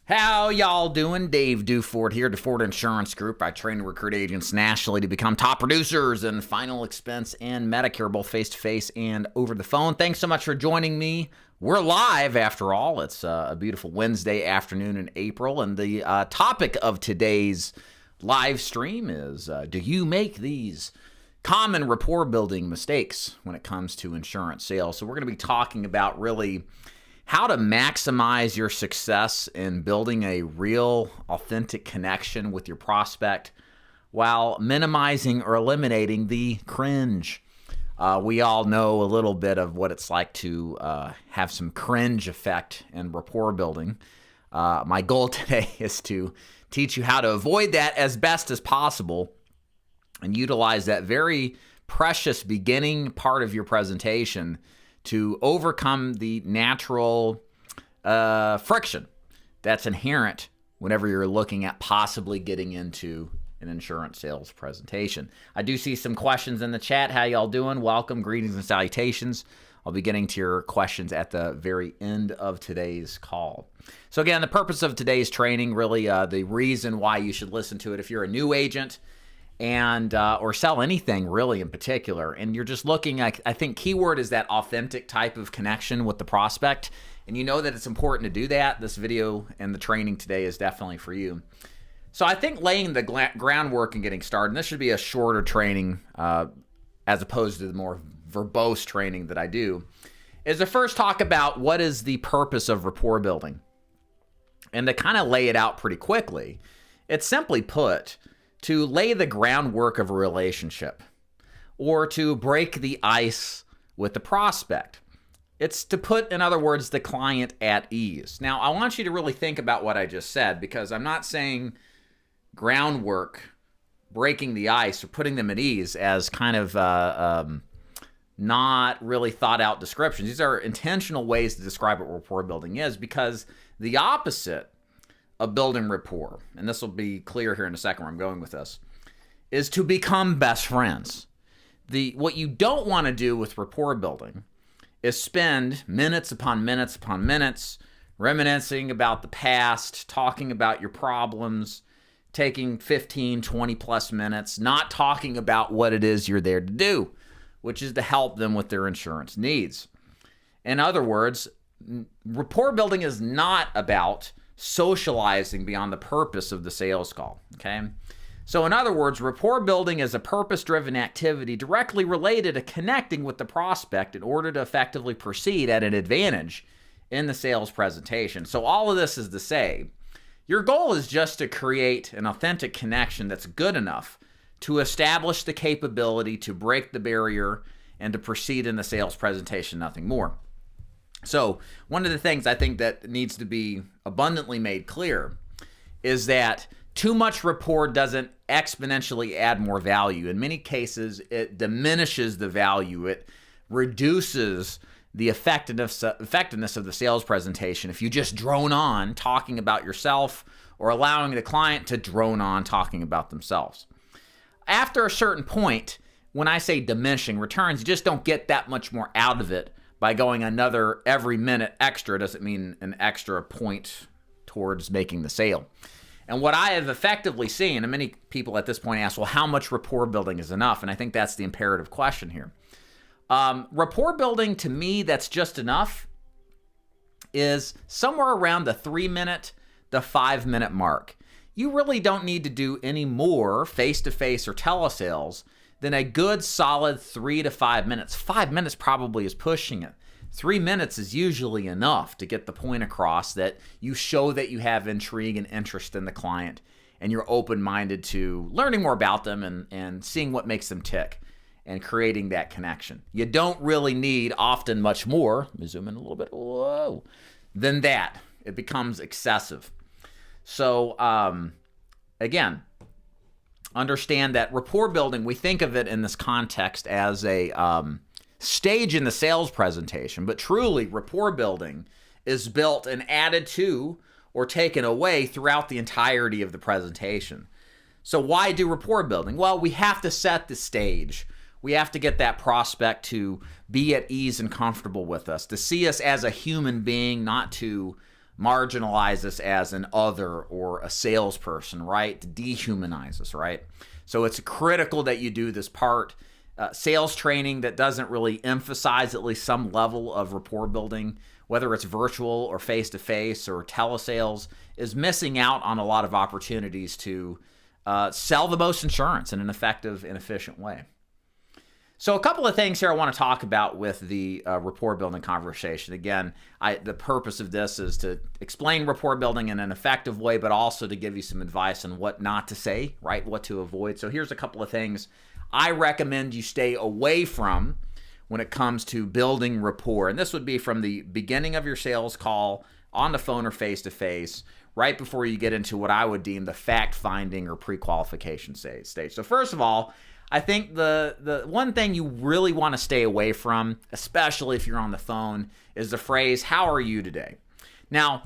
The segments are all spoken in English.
How y'all doing? Dave Duford here, Duford Insurance Group. I train and recruit agents nationally to become top producers in final expense and Medicare, both face-to-face and over the phone. Thanks so much for joining me. We're live, after all. It's a beautiful Wednesday afternoon in April, and the topic of today's live stream is, do you make these common rapport-building mistakes when it comes to insurance sales? So we're going to be talking about really how to maximize your success in building a real, authentic connection with your prospect while minimizing or eliminating the cringe. We all know a little bit of what it's like to have some cringe effect in rapport building. My goal today is to teach you how to avoid that as best as possible and utilize that very precious beginning part of your presentation to overcome the natural friction that's inherent whenever you're looking at possibly getting into an insurance sales presentation. I do see some questions in the chat. How y'all doing? Welcome, greetings, and salutations. I'll be getting to your questions at the very end of today's call. So again, the purpose of today's training, really the reason why you should listen to it if you're a new agent and or sell anything really in particular, and you're just looking at, I think keyword is that authentic type of connection with the prospect, and you know that it's important to do that. This video and the training today is definitely for you. So I think laying the groundwork and getting started, and this should be a shorter training as opposed to the more verbose training that I do, is to first talk about what is the purpose of rapport building. And to kind of lay it out pretty quickly, it's simply put, to lay the groundwork of a relationship or to break the ice with the prospect. It's to put, in other words, the client at ease. Now, I want you to really think about what I just said, because I'm not saying groundwork, breaking the ice, or putting them at ease as kind of not really thought out descriptions. These are intentional ways to describe what rapport building is, because the opposite of building rapport, and this will be clear here in a second where I'm going with this, is to become best friends. What you don't want to do with rapport building is spend minutes upon minutes upon minutes reminiscing about the past, talking about your problems, taking 15, 20 plus minutes, not talking about what it is you're there to do, which is to help them with their insurance needs. In other words, rapport building is not about socializing beyond the purpose of the sales call, okay? So in other words, rapport building is a purpose-driven activity directly related to connecting with the prospect in order to effectively proceed at an advantage in the sales presentation. So all of this is to say, your goal is just to create an authentic connection that's good enough to establish the capability to break the barrier and to proceed in the sales presentation, nothing more. So one of the things I think that needs to be abundantly made clear is that too much rapport doesn't exponentially add more value. In many cases, it diminishes the value. It reduces the effectiveness of the sales presentation if you just drone on talking about yourself or allowing the client to drone on talking about themselves. After a certain point, when I say diminishing returns, you just don't get that much more out of it by going another every minute extra. Doesn't mean an extra point towards making the sale. And what I have effectively seen, and many people at this point ask, well, how much rapport building is enough? And I think that's the imperative question here. Rapport building, to me, that's just enough, is somewhere around the 3-minute, the 5-minute mark. You really don't need to do any more face-to-face or telesales than a good solid 3 to 5 minutes. 5 minutes probably is pushing it. 3 minutes is usually enough to get the point across that you show that you have intrigue and interest in the client and you're open-minded to learning more about them and seeing what makes them tick and creating that connection. You don't really need often much more, let me zoom in a little bit, whoa, than that. It becomes excessive. So again, understand that rapport building, we think of it in this context as a stage in the sales presentation, but truly rapport building is built and added to or taken away throughout the entirety of the presentation. So why do rapport building? Well, we have to set the stage. We have to get that prospect to be at ease and comfortable with us, to see us as a human being, not to marginalize us as an other or a salesperson, right? To dehumanize us, right? So it's critical that you do this part. Sales training that doesn't really emphasize at least some level of rapport building, whether it's virtual or face-to-face or telesales, is missing out on a lot of opportunities to sell the most insurance in an effective and efficient way. So a couple of things here I want to talk about with the rapport building conversation. Again, the purpose of this is to explain rapport building in an effective way, but also to give you some advice on what not to say, right? What to avoid. So here's a couple of things I recommend you stay away from when it comes to building rapport. And this would be from the beginning of your sales call, on the phone or face-to-face, right before you get into what I would deem the fact-finding or pre-qualification stage. So first of all, I think the one thing you really want to stay away from, especially if you're on the phone, is the phrase, "How are you today?" Now,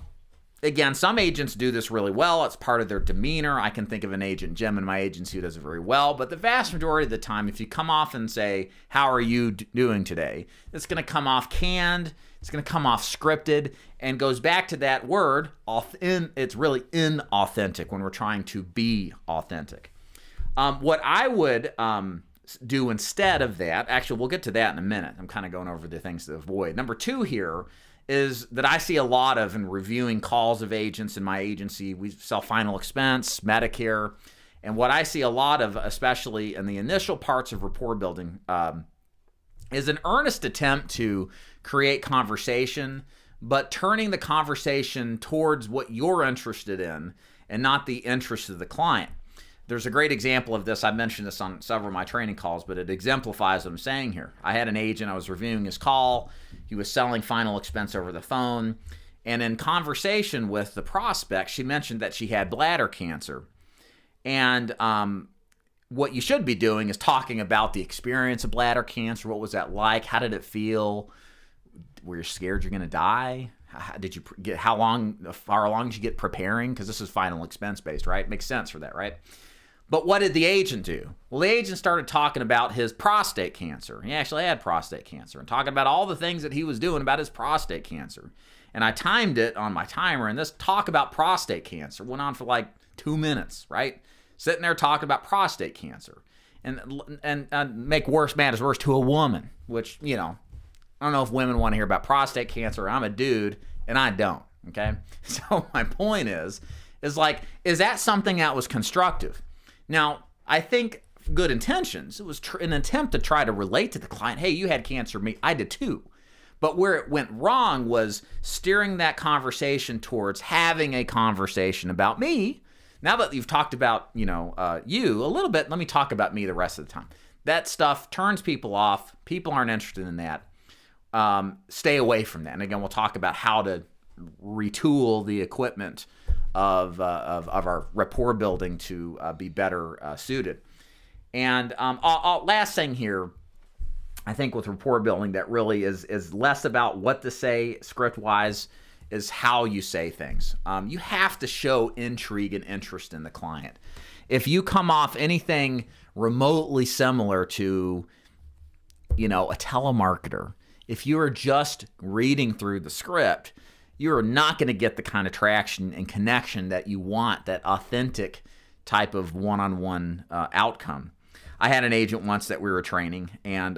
again, some agents do this really well. It's part of their demeanor. I can think of an agent, Jim, in my agency who does it very well. But the vast majority of the time, if you come off and say, "How are you doing today?" it's going to come off canned. It's going to come off scripted, and goes back to that word, it's really inauthentic when we're trying to be authentic. What I would do instead of that, actually, we'll get to that in a minute. I'm kind of going over the things to avoid. Number two here is that I see a lot of in reviewing calls of agents in my agency. We sell final expense, Medicare, and what I see a lot of, especially in the initial parts of rapport building, is an earnest attempt to create conversation, but turning the conversation towards what you're interested in and not the interest of the client. There's a great example of this. I mentioned this on several of my training calls, but it exemplifies what I'm saying here. I had an agent, I was reviewing his call. He was selling final expense over the phone. And in conversation with the prospect, she mentioned that she had bladder cancer. And what you should be doing is talking about the experience of bladder cancer. What was that like? How did it feel? Were you scared you're going to die? How far along did you get preparing? Because this is final expense based, right? Makes sense for that, right? But what did the agent do? Well, the agent started talking about his prostate cancer. He actually had prostate cancer, and talking about all the things that he was doing about his prostate cancer. And I timed it on my timer, and this talk about prostate cancer went on for like 2 minutes, right? Sitting there talking about prostate cancer. And make matters worse to a woman, which, I don't know if women want to hear about prostate cancer. I'm a dude, and I don't, okay? So my point is that something that was constructive? Now, I think good intentions. It was an attempt to try to relate to the client. Hey, you had cancer, me, I did too. But where it went wrong was steering that conversation towards having a conversation about me. Now that you've talked about, you a little bit, let me talk about me the rest of the time. That stuff turns people off. People aren't interested in that. Stay away from that. And again, we'll talk about how to retool the equipment of our rapport building to be better suited. And last thing here, I think with rapport building that really is less about what to say script-wise, is how you say things. You have to show intrigue and interest in the client. If you come off anything remotely similar to, a telemarketer, if you are just reading through the script, you're not going to get the kind of traction and connection that you want, that authentic type of one-on-one outcome. I had an agent once that we were training, and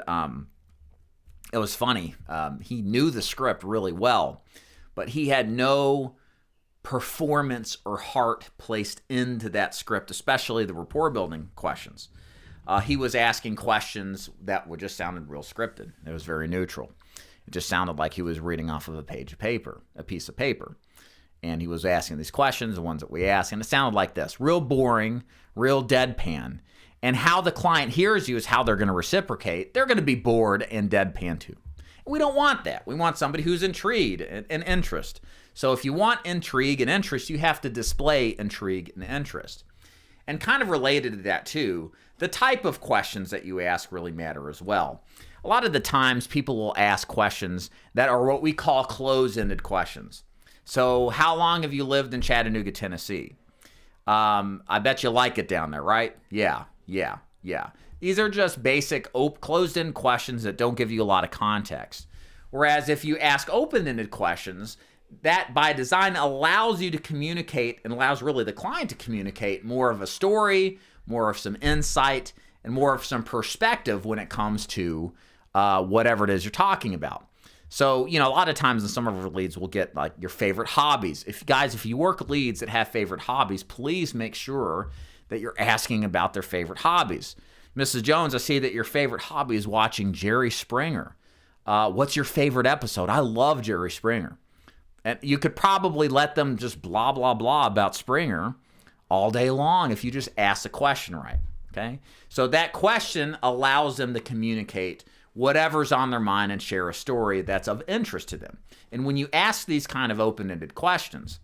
it was funny. He knew the script really well, but he had no performance or heart placed into that script, especially the rapport building questions. He was asking questions that were just sounded real scripted. It was very neutral. It just sounded like he was reading off of a piece of paper. And he was asking these questions, the ones that we asked, and it sounded like this. Real boring, real deadpan. And how the client hears you is how they're going to reciprocate. They're going to be bored and deadpan too. We don't want that. We want somebody who's intrigued and interest. So if you want intrigue and interest, you have to display intrigue and interest. And kind of related to that too, the type of questions that you ask really matter as well. A lot of the times people will ask questions that are what we call close-ended questions. So how long have you lived in Chattanooga, Tennessee? I bet you like it down there, right? Yeah. These are just basic closed-end questions that don't give you a lot of context. Whereas if you ask open-ended questions, that by design allows you to communicate and allows really the client to communicate more of a story, more of some insight, and more of some perspective when it comes to whatever it is you're talking about. So, a lot of times in some of our leads, we'll get like your favorite hobbies. If you work leads that have favorite hobbies, please make sure that you're asking about their favorite hobbies. Mrs. Jones, I see that your favorite hobby is watching Jerry Springer. What's your favorite episode? I love Jerry Springer. And you could probably let them just blah, blah, blah about Springer all day long if you just ask the question right, okay? So that question allows them to communicate whatever's on their mind and share a story that's of interest to them. And when you ask these kind of open-ended questions,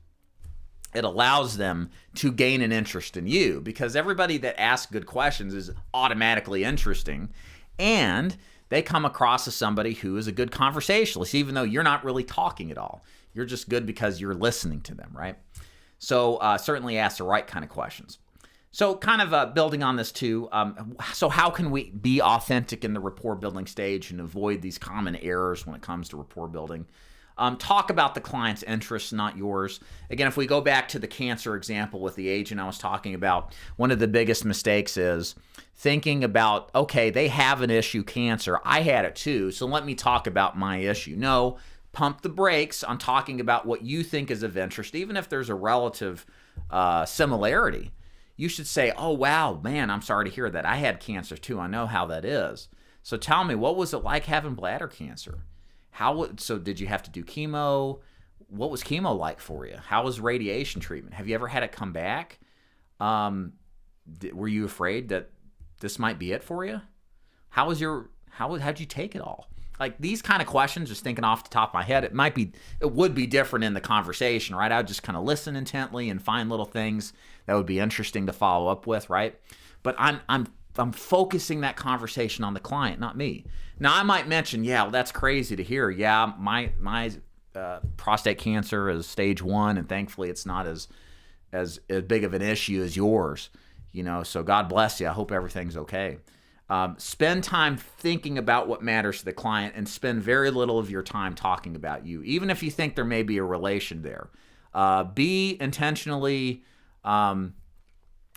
it allows them to gain an interest in you, because everybody that asks good questions is automatically interesting, and they come across as somebody who is a good conversationalist, even though you're not really talking at all. You're just good because you're listening to them, right? So certainly ask the right kind of questions. So kind of building on this too, so how can we be authentic in the rapport building stage and avoid these common errors when it comes to rapport building? Talk about the client's interests, not yours. Again, if we go back to the cancer example with the agent I was talking about, one of the biggest mistakes is thinking about, okay, they have an issue, cancer. I had it too, so let me talk about my issue. No, pump the brakes on talking about what you think is of interest, even if there's a relative similarity. You should say, oh, wow, man, I'm sorry to hear that. I had cancer too. I know how that is. So tell me, what was it like having bladder cancer? So did you have to do chemo? What was chemo like for you? How was radiation treatment? Have you ever had it come back? Were you afraid that this might be it for you? How'd you take it all? Like these kind of questions, just thinking off the top of my head, it would be different in the conversation, right? I would just kind of listen intently and find little things that would be interesting to follow up with, right? But I'm focusing that conversation on the client, not me. Now I might mention, yeah, well, that's crazy to hear. Yeah, my prostate cancer is stage 1, and thankfully it's not as big of an issue as yours. So God bless you. I hope everything's okay. Spend time thinking about what matters to the client, and spend very little of your time talking about you, even if you think there may be a relation there. Be intentionally, I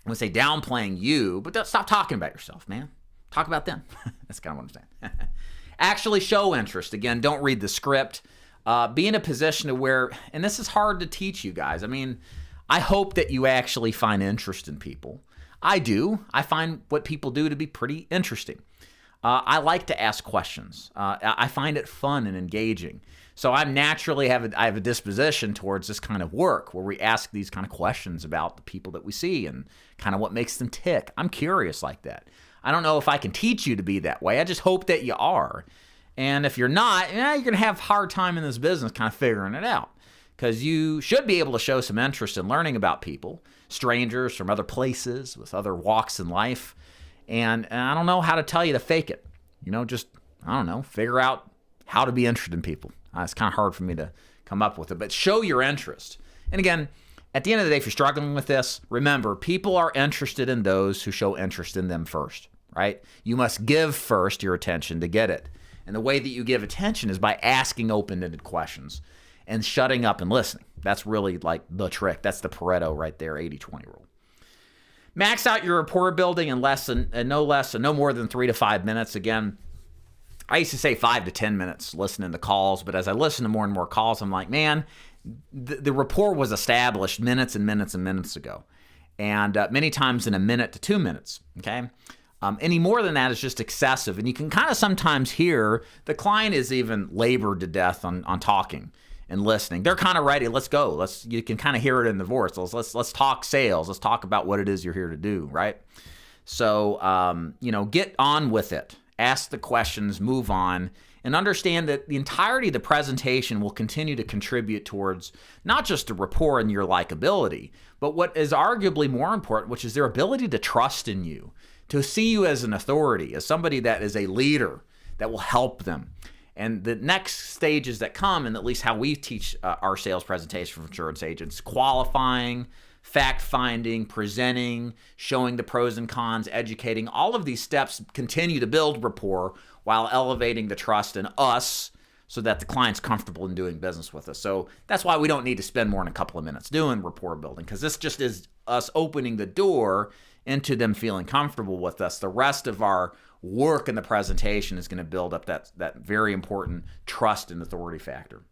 would say downplaying you, but don't stop talking about yourself, man. Talk about them. That's kind of what I'm saying. Actually show interest. Again, don't read the script. Be in a position to where, and this is hard to teach you guys. I mean, I hope that you actually find interest in people. I do. I find what people do to be pretty interesting. I like to ask questions. I find it fun and engaging. So I naturally have a disposition towards this kind of work where we ask these kind of questions about the people that we see and kind of what makes them tick. I'm curious like that. I don't know if I can teach you to be that way. I just hope that you are. And if you're not, you're going to have a hard time in this business kind of figuring it out, because you should be able to show some interest in learning about people, strangers from other places with other walks in life. And I don't know how to tell you to fake it. Just, I don't know, figure out how to be interested in people. It's kind of hard for me to come up with it, but show your interest. And again, at the end of the day, if you're struggling with this, remember, people are interested in those who show interest in them first, right? You must give first your attention to get it. And the way that you give attention is by asking open-ended questions and shutting up and listening. That's really like the trick. That's the Pareto right there, 80-20 rule. Max out your rapport building in no more than 3 to 5 minutes. Again, I used to say 5 to 10 minutes listening to calls, but as I listen to more and more calls, I'm like, man, the rapport was established minutes and minutes and minutes ago, and many times in a minute to 2 minutes, okay? Any more than that is just excessive, and you can kind of sometimes hear the client is even labored to death on talking and listening. They're kind of ready. Let's go. You can kind of hear it in the voice. Let's talk sales. Let's talk about what it is you're here to do, right? So, get on with it. Ask the questions, move on, and understand that the entirety of the presentation will continue to contribute towards not just the rapport and your likability, but what is arguably more important, which is their ability to trust in you, to see you as an authority, as somebody that is a leader that will help them. And the next stages that come, and at least how we teach our sales presentation for insurance agents, qualifying, fact-finding, presenting, showing the pros and cons, educating, all of these steps continue to build rapport while elevating the trust in us so that the client's comfortable in doing business with us. So that's why we don't need to spend more than a couple of minutes doing rapport building, because this just is us opening the door into them feeling comfortable with us. The rest of our work in the presentation is going to build up that very important trust and authority factor.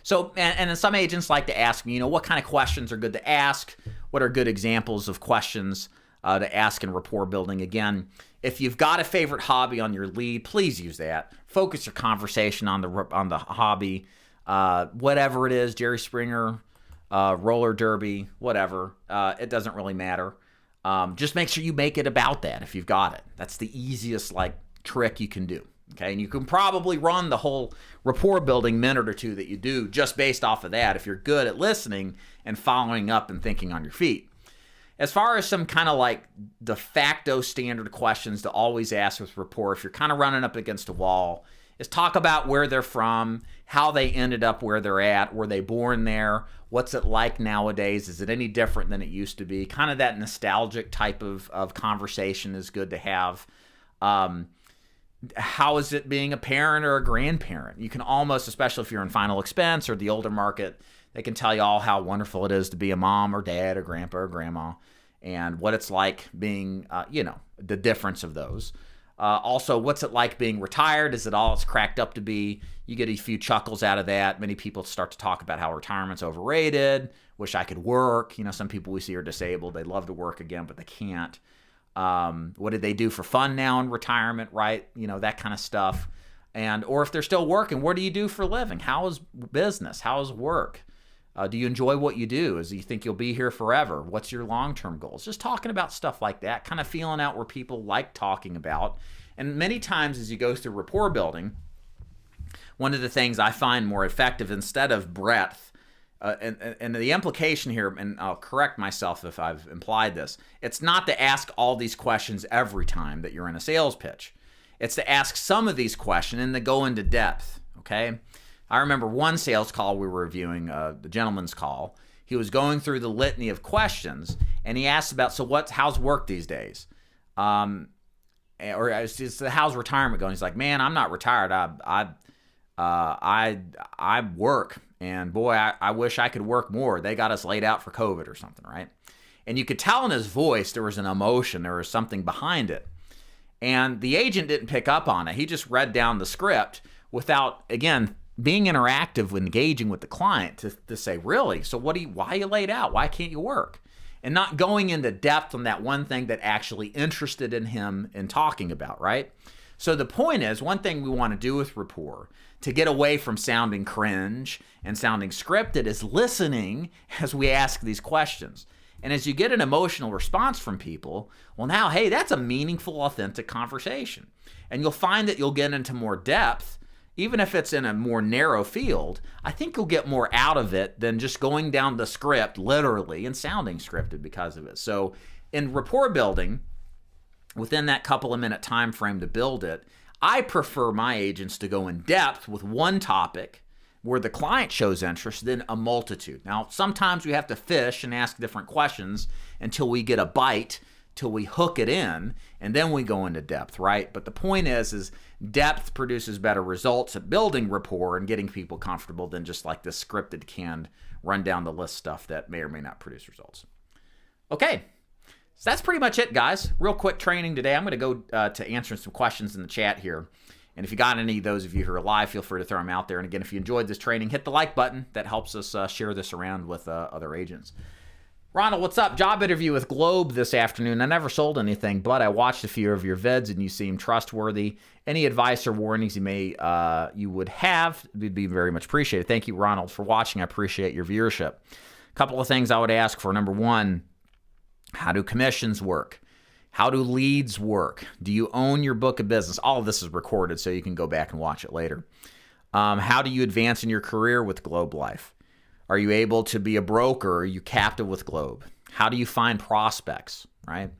So, and then some agents like to ask me, what kind of questions are good to ask? What are good examples of questions to ask in rapport building? Again, if you've got a favorite hobby on your lead, please use that. Focus your conversation on the hobby, whatever it is, Jerry Springer, roller derby, whatever. It doesn't really matter. Just make sure you make it about that if you've got it. That's the easiest trick you can do. Okay, and you can probably run the whole rapport building minute or two that you do just based off of that if you're good at listening and following up and thinking on your feet. As far as some kind of de facto standard questions to always ask with rapport, if you're kind of running up against a wall, is talk about where they're from, how they ended up where they're at, were they born there, what's it like nowadays, is it any different than it used to be? Kind of that nostalgic type of conversation is good to have. How is it being a parent or a grandparent? You can almost, especially if you're in final expense or the older market, they can tell you all how wonderful it is to be a mom or dad or grandpa or grandma and what it's like being, the difference of those. Also, what's it like being retired? Is it all it's cracked up to be? You get a few chuckles out of that. Many people start to talk about how retirement's overrated. Wish I could work. Some people we see are disabled. They'd love to work again, but they can't. What did they do for fun now in retirement, right? That kind of stuff. Or if they're still working, what do you do for a living? How is business? How is work? Do you enjoy what you do? Do you think you'll be here forever? What's your long-term goals? Just talking about stuff like that, kind of feeling out where people like talking about. And many times as you go through rapport building, one of the things I find more effective instead of breadth, and the implication here, and I'll correct myself if I've implied this, it's not to ask all these questions every time that you're in a sales pitch. It's to ask some of these questions and to go into depth, okay? I remember one sales call we were reviewing, the gentleman's call. He was going through the litany of questions, and he asked about, how's work these days? How's retirement going? He's like, man, I'm not retired. I work. And boy, I wish I could work more. They got us laid out for COVID or something, right? And you could tell in his voice there was an emotion, there was something behind it. And the agent didn't pick up on it. He just read down the script without, again, being interactive, engaging with the client to say, really? So why are you laid out? Why can't you work? And not going into depth on that one thing that actually interested in him in talking about, right? So the point is, one thing we want to do with rapport to get away from sounding cringe and sounding scripted is listening as we ask these questions. And as you get an emotional response from people, well now, hey, that's a meaningful, authentic conversation. And you'll find that you'll get into more depth, even if it's in a more narrow field. I think you'll get more out of it than just going down the script literally and sounding scripted because of it. So in rapport building, within that couple of minute time frame to build it, I prefer my agents to go in depth with one topic where the client shows interest than a multitude. Now, sometimes we have to fish and ask different questions until we get a bite, till we hook it in, and then we go into depth, right? But the point is depth produces better results at building rapport and getting people comfortable than just like this scripted, canned, run down the list stuff that may or may not produce results. Okay. So that's pretty much it, guys. Real quick training today. I'm going to go to answering some questions in the chat here. And if you got any of those of you who are live, feel free to throw them out there. And again, if you enjoyed this training, hit the like button. That helps us share this around with other agents. Ronald, what's up? Job interview with Globe this afternoon. I never sold anything, but I watched a few of your vids and you seem trustworthy. Any advice or warnings you would have would be very much appreciated. Thank you, Ronald, for watching. I appreciate your viewership. A couple of things I would ask for. Number one, how do commissions work? How do leads work? Do you own your book of business? All of this is recorded, so you can go back and watch it later. How do you advance in your career with Globe Life? Are you able to be a broker? Are you captive with Globe? How do you find prospects, right?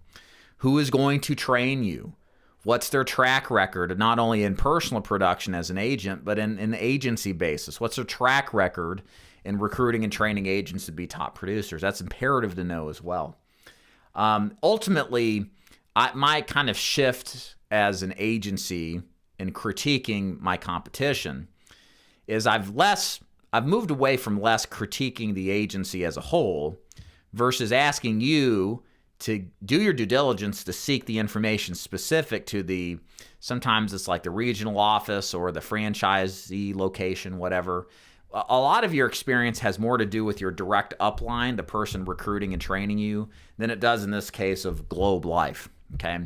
Who is going to train you? What's their track record, not only in personal production as an agent, but in an agency basis? What's their track record in recruiting and training agents to be top producers? That's imperative to know as well. Ultimately, my kind of shift as an agency in critiquing my competition is I've moved away from less critiquing the agency as a whole versus asking you to do your due diligence to seek the information specific to sometimes it's like the regional office or the franchisee location, whatever. A lot of your experience has more to do with your direct upline, the person recruiting and training you, than it does in this case of Globe Life, okay?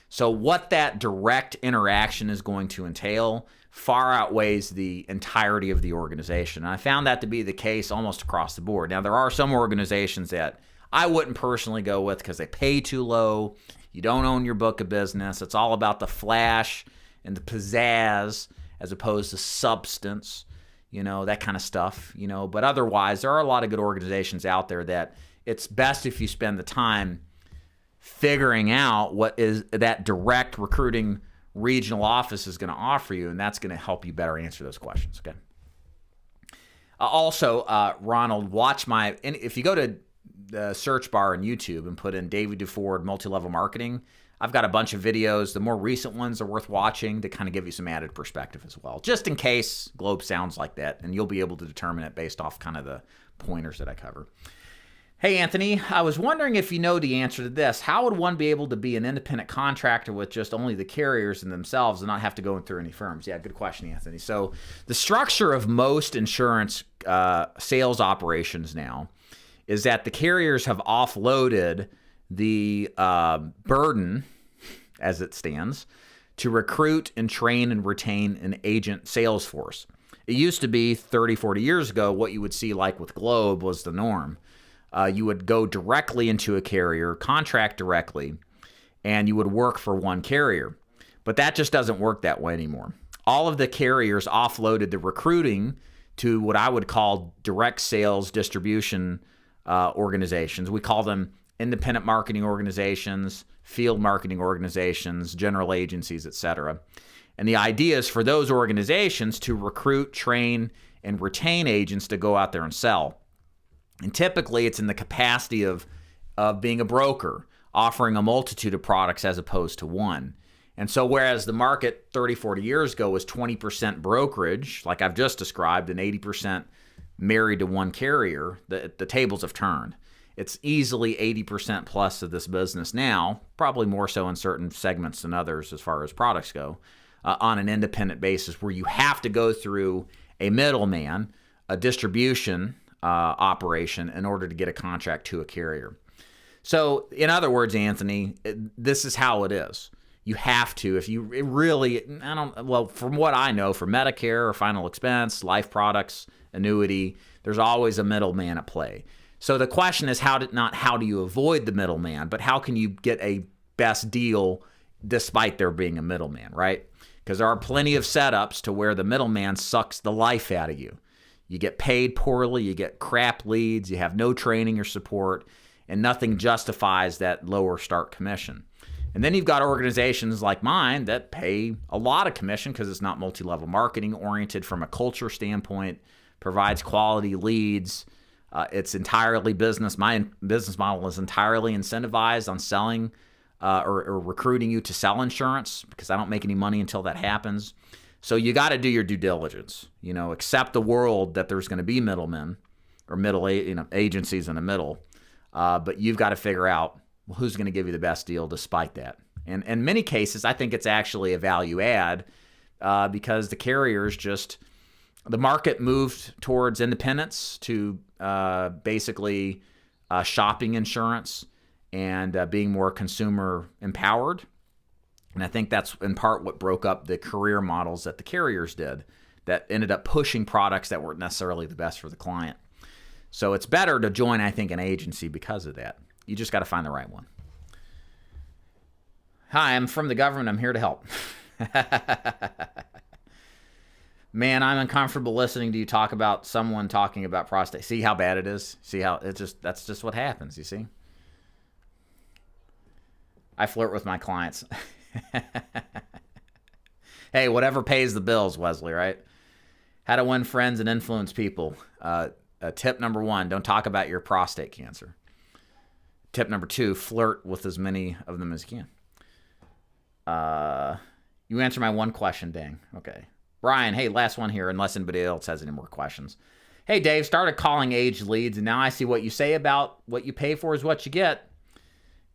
So what that direct interaction is going to entail far outweighs the entirety of the organization. And I found that to be the case almost across the board. Now, there are some organizations that I wouldn't personally go with because they pay too low. You don't own your book of business. It's all about the flash and the pizzazz as opposed to substance, that kind of stuff, But otherwise, there are a lot of good organizations out there that it's best if you spend the time figuring out what is that direct recruiting regional office is going to offer you, and that's going to help you better answer those questions, okay? Also, Ronald, if you go to the search bar on YouTube and put in David Duford multi-level marketing, I've got a bunch of videos. The more recent ones are worth watching to kind of give you some added perspective as well, just in case Globe sounds like that, and you'll be able to determine it based off kind of the pointers that I cover. Hey, Anthony, I was wondering if you know the answer to this. How would one be able to be an independent contractor with just only the carriers and themselves and not have to go through any firms? Yeah, good question, Anthony. So the structure of most insurance sales operations now is that the carriers have offloaded the burden, as it stands, to recruit and train and retain an agent sales force. It used to be 30, 40 years ago, what you would see like with Globe was the norm. You would go directly into a carrier, contract directly, and you would work for one carrier. But that just doesn't work that way anymore. All of the carriers offloaded the recruiting to what I would call direct sales distribution organizations. We call them independent marketing organizations, field marketing organizations, general agencies, etc. And the idea is for those organizations to recruit, train, and retain agents to go out there and sell. And typically it's in the capacity of being a broker, offering a multitude of products as opposed to one. And so whereas the market 30, 40 years ago was 20% brokerage, like I've just described, and 80% married to one carrier, the tables have turned. It's easily 80% plus of this business now, probably more so in certain segments than others as far as products go, on an independent basis where you have to go through a middleman, a distribution operation in order to get a contract to a carrier. So in other words, Anthony, this is how it is. You have to, if you really, from what I know, for Medicare or final expense, life products, annuity, there's always a middleman at play. So the question is how do you avoid the middleman, but how can you get a best deal despite there being a middleman, right? Because there are plenty of setups to where the middleman sucks the life out of you. You get paid poorly, you get crap leads, you have no training or support, and nothing justifies that lower start commission. And then you've got organizations like mine that pay a lot of commission because it's not multi-level marketing oriented from a culture standpoint, provides quality leads. It's entirely business. My business model is entirely incentivized on selling or recruiting you to sell insurance because I don't make any money until that happens. So you got to do your due diligence. Accept the world that there's going to be middlemen or agencies in the middle, but you've got to figure out who's going to give you the best deal despite that. And in many cases, I think it's actually a value add because the carriers the market moved towards independence to basically shopping insurance and being more consumer empowered. And I think that's in part what broke up the career models that the carriers did that ended up pushing products that weren't necessarily the best for the client. So it's better to join, I think, an agency because of that. You just got to find the right one. Hi, I'm from the government. I'm here to help. Man, I'm uncomfortable listening to you talk about someone talking about prostate. See how bad it is? See how that's just what happens, you see? I flirt with my clients. Hey, whatever pays the bills, Wesley, right? How to win friends and influence people. Tip number 1, don't talk about your prostate cancer. Tip number 2, flirt with as many of them as you can. You answer my one question, dang. Okay. Brian, hey, last one here, unless anybody else has any more questions. Hey, Dave, started calling aged leads, and now I see what you say about what you pay for is what you get.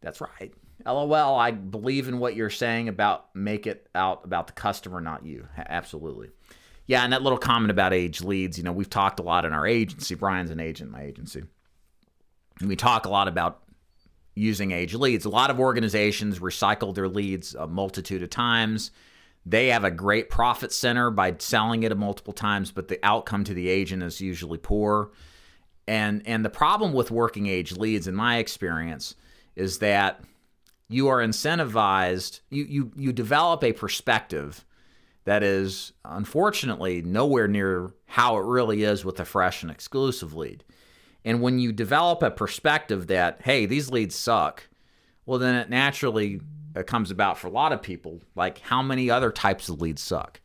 That's right. LOL, I believe in what you're saying about make it out about the customer, not you. Absolutely. Yeah, and that little comment about aged leads, you know, we've talked a lot in our agency. Brian's an agent in my agency. And we talk a lot about using aged leads. A lot of organizations recycle their leads a multitude of times. They have a great profit center by selling it multiple times, but the outcome to the agent is usually poor. And the problem with working aged leads, in my experience, is that you are incentivized, you develop a perspective that is unfortunately nowhere near how it really is with a fresh and exclusive lead. And when you develop a perspective that, hey, these leads suck, well, then it naturally comes about for a lot of people, like how many other types of leads suck.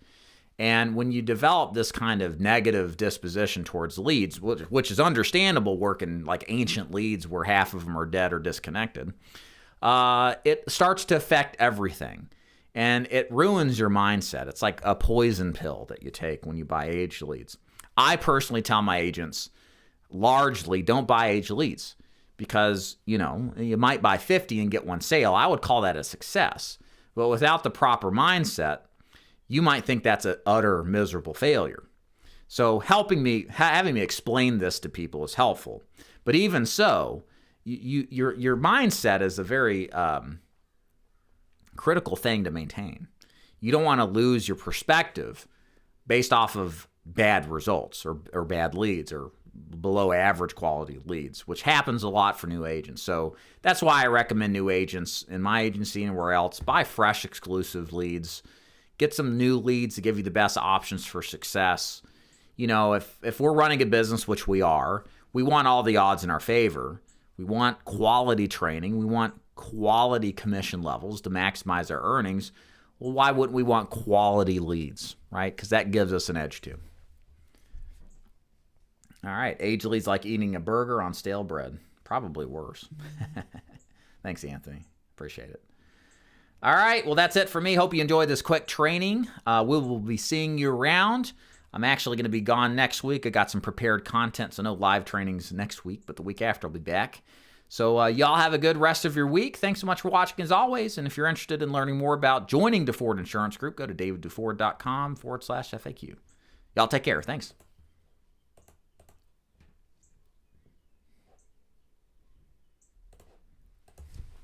And when you develop this kind of negative disposition towards leads, which is understandable working like ancient leads where half of them are dead or disconnected, it starts to affect everything. And it ruins your mindset. It's like a poison pill that you take when you buy aged leads. I personally tell my agents, largely, don't buy aged leads. Because, you know, you might buy 50 and get one sale. I would call that a success. But without the proper mindset, you might think that's an utter miserable failure. So having me explain this to people is helpful. But even so, your mindset is a very critical thing to maintain. You don't want to lose your perspective based off of bad results or bad leads or below average quality leads, which happens a lot for new agents. So that's why I recommend new agents in my agency and where else, buy fresh exclusive leads, get some new leads to give you the best options for success. You know, if we're running a business, which we are, we want all the odds in our favor. We want quality training. We want quality commission levels to maximize our earnings. Well, why wouldn't we want quality leads, right? Because that gives us an edge too. All right, aged leads like eating a burger on stale bread. Probably worse. Thanks, Anthony. Appreciate it. All right, well, that's it for me. Hope you enjoyed this quick training. We will be seeing you around. I'm actually going to be gone next week. I got some prepared content, so no live trainings next week, but the week after I'll be back. So y'all have a good rest of your week. Thanks so much for watching as always. And if you're interested in learning more about joining DeFord Insurance Group, go to daviddeford.com/FAQ. Y'all take care. Thanks.